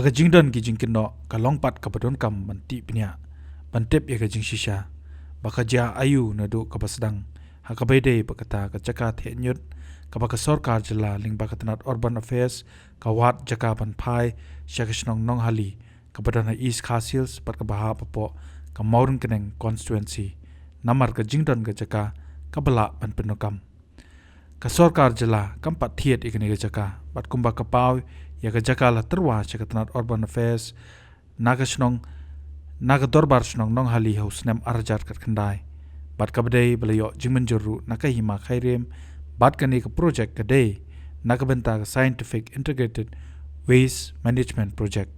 haga jingdan ki jingkino kalongpat kabadon kam banti pinya bantep ya jing shisha baka ja ayu nado kabasdang hakabaide bakata kacaka thenyut kabaka sarkar jila ling bakatanat urban affairs kawat jaka ban phai shakishnong nong hali kabadana east khasils pat kabaha papo kamaurun keneng constituency namar ka jingdan ka jaka kabala ban penokam ka sarkar jila kampat thiet ikani ka jaka bat kumba kapau ya ka jaka la terwa shakatanat urban affairs nagashnong naga dorbar shnong nong hali haus nem arjar kat khandai bat kabdei belayo jingmenjuru nakahima khairem bat kani ka project kadei nakabenta ka scientific integrated waste management project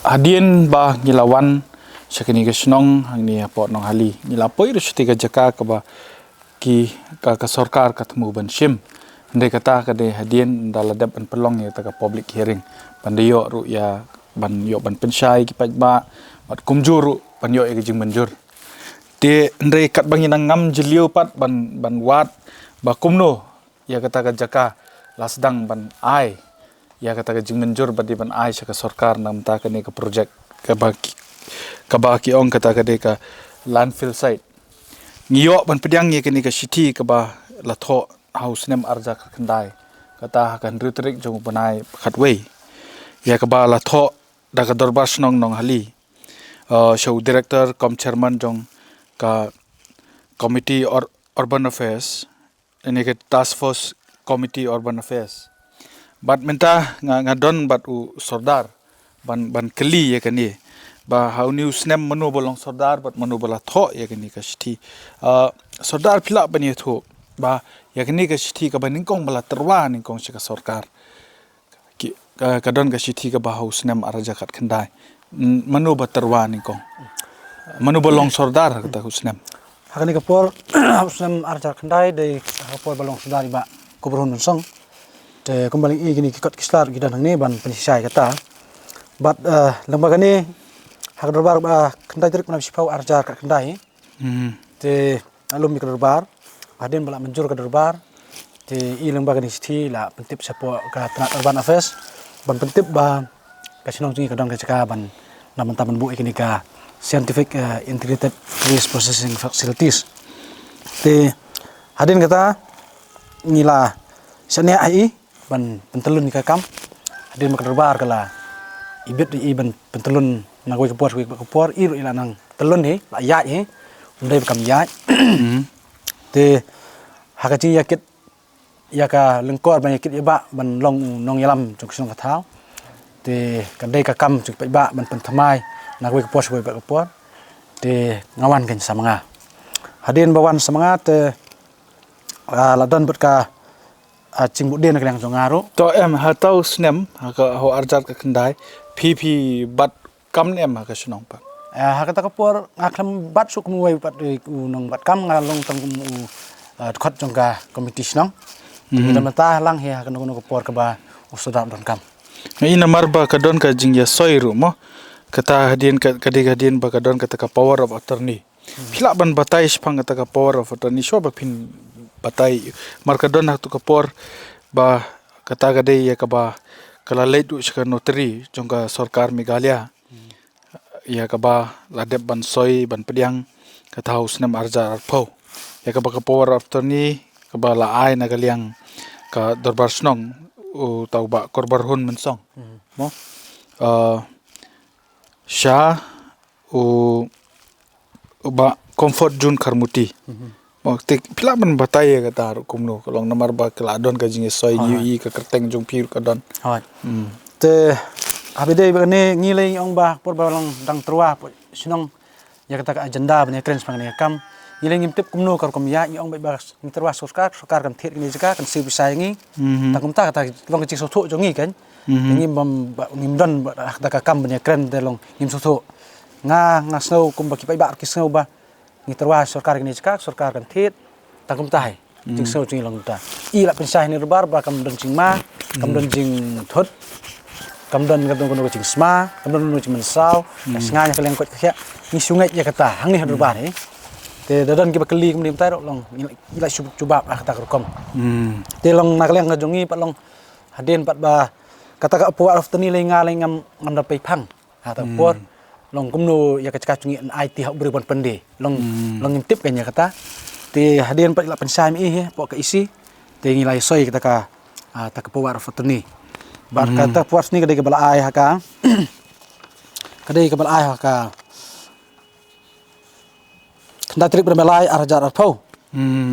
hadien ba ngilawan shakini ka shnong hangni apot nong hali ngilapoi rushti ka jaka ka ba ki ka sarkar ka thmu ban shim ndai kata ka de hadien daladap an pelong ya ta ka public hearing pandayo ru ya ban yo ban pensyai ki pajba bat kumjuru ban yo e jing manjur te ndai kat bangin ngam jeliu pat ban wat ba kumno ya kata ka jaka lasdang ban ai ya kata ka jing manjur badi ban ai saka sarkar nam ta ka ne ka project ka baki ong kata ka de ka landfill site ngiyo ban pediang ye ka ni ka city ka ba la tho house nem arja ka khandai kata kan rutrik jong banai khatwei ya ka ba la tho daga dorbar snong nong hali show director com chairman jong ka committee or urban affairs ini ke task force committee urban affairs bat menta ngadon bat u sordar ban keli ya kani ba how news nem manu bolong sordar bat manu bola tho ya kani ka sthi sordar phila bani tho ba ya kani ka sthi ka baning kong bala terwa ning kong ka sarkar kadon ka sthi ka ba house nem araja khat khandai manu ba terwa ning kong manu bolong sordar ka house nem hakani ka por house nem araja khandai de por bolong sordar ba kubrun song te kembali igini kikot kislar gidan hang ni ban penisai kata bat lembaga ni hak darbar ba khandai trik mana sipau araja ka khandai te alum mi darbar adin bala menjur ka darbar te i lembaga ni sthi la pentip sapo ka tanat urban affairs ban pentip ba kasinong jingi kadang ka jaka ban naman taman bu ikini ka scientific integrated waste processing facilities te hadin kata ngila sania ai ban pentelun ka kam hadin mak darbar kala ibit i ban pentelun nagoi ka por iru ila nang telun he la ya he undai kam ya te hakaji yakit yaka lengkor ban yakit iba ban long nong yalam jong song kathau te kadai ka kam jong ba ban penthamai nagoi ka pos goi ba ka por te ngawan kan samanga hadin bawan samanga te ladon bet ka cing budin ka yang jong aro to em ha tau snem ka ho arjat ka khandai phi bat kam nem ka snong pa hakata ka por ngaklam bat suk muai pat nong bat kam ngalong tang khot jong ka committee snong kita mata lang he kan no por ka ba usodam don kam ina marba ka don ka jingya soiru mo kata hadin ka hadin ba ka don ka ta power of attorney phila ban batai spang ka ta power of attorney sho ba phin batai mar ka don tu ka por ba kata ka dei ya ka ba kala leitu ska notary jong ka sarkar Meghalaya ya ka ba ladep ban soi ban pediang ka ta house nam arja arpho ya ka ba ka power of attorney ka ba la ai na kaliang ka dorbar snong o tau ba korbar hun mensong mo sha o ba comfort jun kharmuti mo tik pila man batai ka tar kumno kalong namar ba kala don ka jing soi ui ka kerteng jong pir ka don hoi te abide bane ngilei ong ba por balong dang terwa sinong ya kata agenda bane trends pang ne kam ngilei ngimtip kumno kar kom ya ong ba terwa sarkar kan thet ni jaka kan si bisai ngi ta kum ta kata long chi so tho jongi kan ngim bam ngim don ta ka kam bane kren de long ngim so tho nga snow kum ba ki ba ki snow ba ni terwa sarkar ni jaka sarkar kan thet ta kum tai jing snow jing long ta i la pensai ni bar ba kam don jing ma kam don jing thot kam don ko jing sma kam don jing mensau nganya kaleng ko kya ni sungai ya kata hang ni bar he te dadon ki bakali kum dim tai long ila coba kata kom te long nakaleng ngajongi pat long haden pat ba kata ka puar of tani lenga lengam ngandapai phang ha ta por long kumno ya ka cungi IT hak beri pon pende long intip kanya kata te hadian pat la pensai mi po ka isi te ngilai soi kata ka ta ka puar of tani bar kata puar ni kadai ka bala ai haka kadai ka bala ai haka kena trip bermelai arajar arpau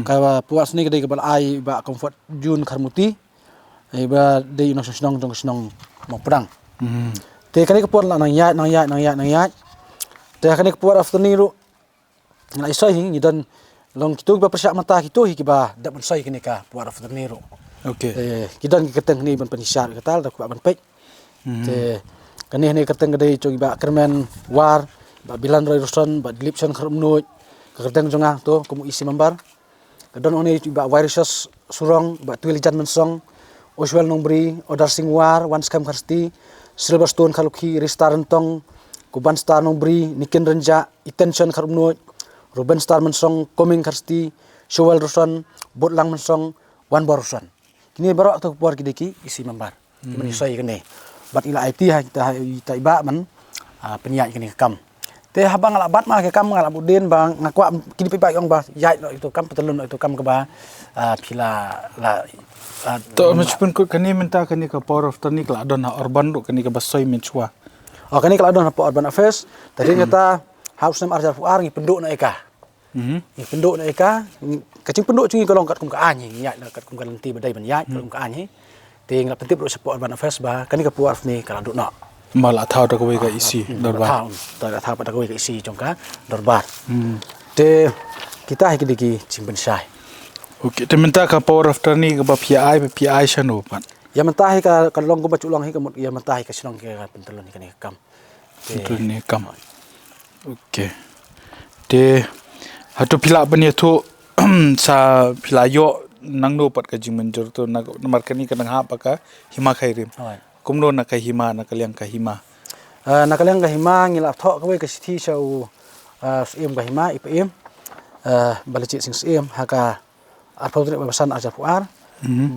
kaya puar ni kadai ka bala ai ba comfort jun kharmuti iba de ino snong mau perang te kani ka puar nang yat te kani ka puar after ni ru ngai soi hi dan long kitu ba persiap mata kitu hi kiba dak ban soi kini ka puar after ni ru okay kidan ki keteng ni ban penisar katal dak ban pek te kani keteng kadai cogi ba kermen war ba bilan roi ruson ba dilipson kharumnoi ka keteng jonga to kumu isi membar kadon oni ba viruses surong ba tuilijan mensong Oswell nombri odar singwar wan skam kharsti Silverstone khalukhi restaurant tong kuban star nombri niken renja intention kharumno Ruben star mensong coming kharsti Showel rusan botlang mensong wan borusan kini barok to puar kideki isi membar kini soi kene bat ila IT ha kita iba man penyak kini kam te habang ngalabat mah ke kam ngalabudin bang ngakwa kini pipa yong ba yai itu kam petelun itu kam ke ba pila la to meskipun kani minta kani ka power of tani kala don urban ru kani ka basoi menchua kani kala don po urban affairs tadi kata haus nam arjar puar ngi penduk na eka ngi penduk na eka kacing penduk cungi kolong kat kum ka anyi nyai na kat kum ka lenti badai ban yai kum ka anyi te ngla pentip ru support urban affairs ba kani ka puar ni kala duk na mala thau da ko ka isi dorbar thau pada ko ka isi jongka dorbar te kita hiki simpen sai okay te minta ka power of tani ka ba PI shano pan ya mentahi ka long ko baculong hi ka mut ya mentahi ka sinong ka pentelon ni kani kam itu ni kam okay te hatu pila bani tu sa pila yo nang no pat ka jing menjur tu namar kani ka nang ha pa ka hima khairim kumno na ka hima na kaliang ka hima nakaliang ka hima ngila tho ka we ka sithi sau sim ka hima ipm balachit sing sim haka arpau tu basan ajar puar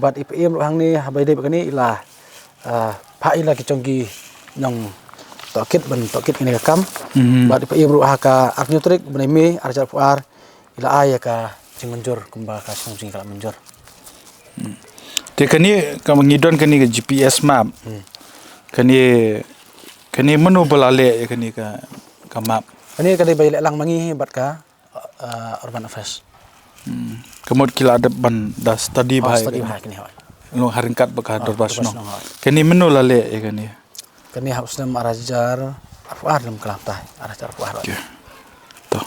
bat ipm hang ni habai de kani ila pha ila ki chonggi nong tokit ini kam bat ipm ru haka arnutrik benemi ajar puar ila aya ka sing menjur kumba ka sing kala menjur te kani ka mangidon kani ka GPS map kani menu balale kani ka map kani kadai bai lang mangi bat ka urban affairs kamot kila ada ban da study bhai kani ha lo haringkat baka dorbas no kani menu lale kani haus nam arajar arpuar lam kelantah arajar arpuar to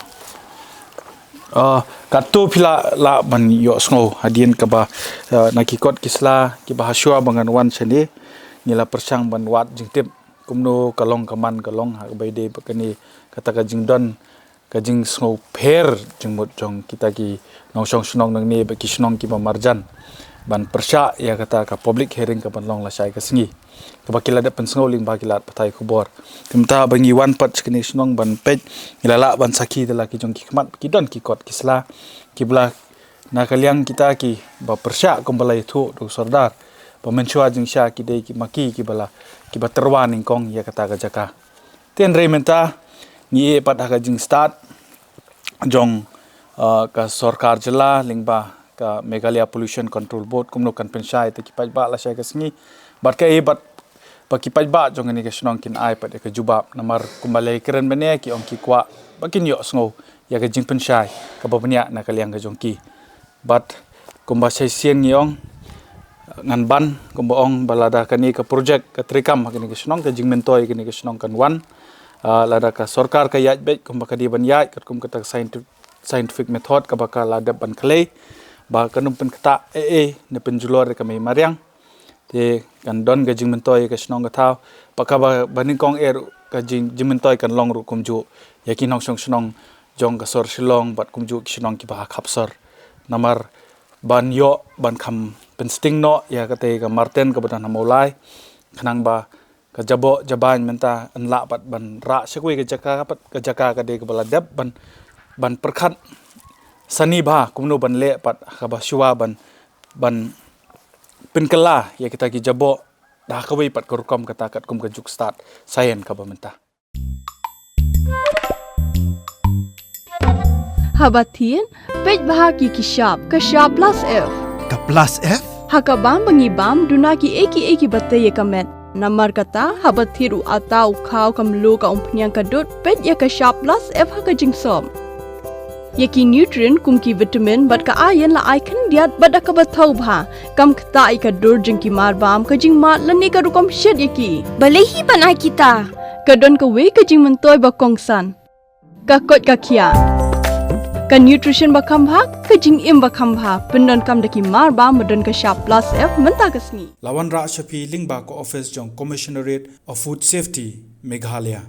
katu pila la ban yo sngo hadien ka ba nakikot kisla ki bahasua bangan wan sene ngila persang ban wat jingtip kumno kalong kaman kalong ha bai de kani kata ka jingdon ka jing sngo pher jingmut jong kita ki nongsong snong nang ni ba ki snong ki ba marjan ban persya ya kata ka public hearing ka ban long la sai ka singi ka bakila da pensngol ling bakilat patai khubor timta bangi wan pat skini snong ban pej ilala ban saki dala ki jong ki kmat ki don ki kot kisla ki bla na kaliang kita ki ba persya kombalai thu do sardar ba menchua jing sha ki dei ki maki ki bala ki ba terwan ning kong ya kata ka jaka ten rementa ni pat ha jing start jong ka sarkar jela lingba ka Meghalaya Pollution Control Board kumno kan pensai te ki pajba la shay ka singi bat ka bat paki pajba jong ni ka snong kin ai pat ka jubab namar kumbalai keren bene ki ong ki kwa bakin yo sngo ya ka jing pensai ka babnya na kaliang ka jong ki bat kumba sai sien yong ngan ban kumba ong balada kani ka project ka trikam kini ka snong ka jing mentoy kini ka snong kan wan lada ka sarkar ka yaj be kumba ka di ban yaj kat kum ka scientific method ka baka lada ban klei ba kanum pen kata ne penjulor ka mai mariang te kan don ga jing mentoy ka snong ga thaw paka ba baning kong ka jing mentoy kan long ru kumju yakin hong snong jong ka sor silong bat kumju ki snong ki ba khapsar namar ban yo ban kham pen sting no ya ka te ka marten ka badan maulai khanang ba ka jabo jaban menta anla pat ban ra sekui ka jaka pat ka jaka ka de ka bala dab ban perkhat sani ba kumno ban le pat ka ba shua ban penkala ya kita ki jabo dah kawai pat korkom kata kat kum kajuk start sayen ka bamenta Habatin, pej bahagi kashab plus F. Ka plus F? Hakabam bangibam dunaki eki bataya kamet. Namar kata habatiru atau kau kamlu ka umpnyang kadut pej ya kashab plus F hakajing som. Yaki nutrient kumki vitamin bat ka ayan la ikan diat bat ka batau bha kam kata ika dur jengki marbam kajing mat lani ka rukom shed yaki. Balehi panai kita. Kadon ka we kajing mentoy bakongsan. Kakot kakia. Ka nutrition bakam bha kajing im bakam bha pendon kam daki marba medon ka sharp plus F menta kasni lawan ra shapi lingba ko office jong commissionerate of food safety Meghalaya